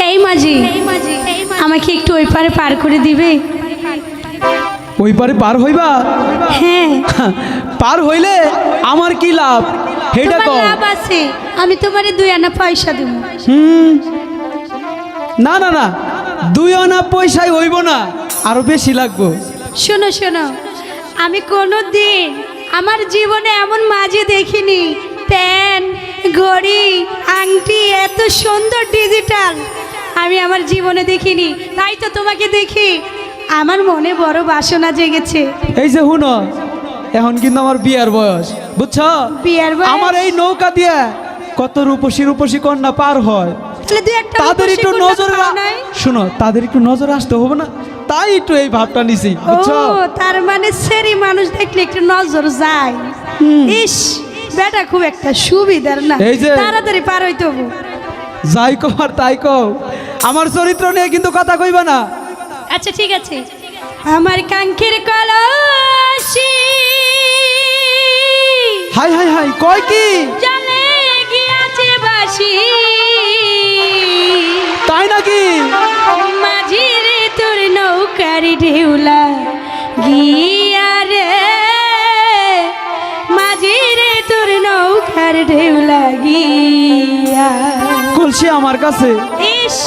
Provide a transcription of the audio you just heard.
এই মাঝি আমাকে একটু ওই পারে পার করে দিবে? ওই পারে পার হইবা? হ্যাঁ। পার হইলে আমার কি লাভ হেটা তোমার কও। লাভ আছে, আমি তোমারে 2 আনা পয়সা দেব। না না না, 2 আনা পয়সায় হইব না, আরো বেশি লাগবে। শোনো শোনো, আমি কোনোদিন আমার জীবনে এমন মাঝি দেখিনি। প্যান, ঘড়ি, আংটি এত সুন্দর ডিজিটাল আমি আমার জীবনে দেখিনি। তাই তো তোমাকে দেখি আমার মনে বড় বাসনা জেগেছে। এই যে হুনো, এখন কিন্তু আমার বিয়ার বয়স, বুঝছো? বিয়ার বয়স? আমার এই নৌকা দিয়ে কত রূপসী রূপসী কন্যা পার হয়, তাহলে 2-1টা তাদের একটু রূপসী নজর কন্যা পাও নাই? শুনো, তাদের একটু নজর আসতে হবে না, তাই একটু এই ভাবটা নিছি, ও বুঝছো? তার মানে সেরি মানুষ দেখলে একটু নজর যায়। ইস, বেটা খুব একটা সুবিধার না, এই যে- তাড়াতাড়ি পার হইতে হবে। যাই কও আর তাই কও, আমার চরিত্র নিয়ে কিন্তু কথা কইবা না। আচ্ছা ঠিক আছে। আমার কাঙ্ক্ষের কলসি হাই হাই হাই, কয় কি? জলে গিয়াছে বাসি, তাই নাকি? মাঝি রে তোর নৌকার ঢেউলা গিয়া রে, মাঝি রে তোর নৌকার ঢেউলা গিয়া। কলসি আমার কাছে? ইস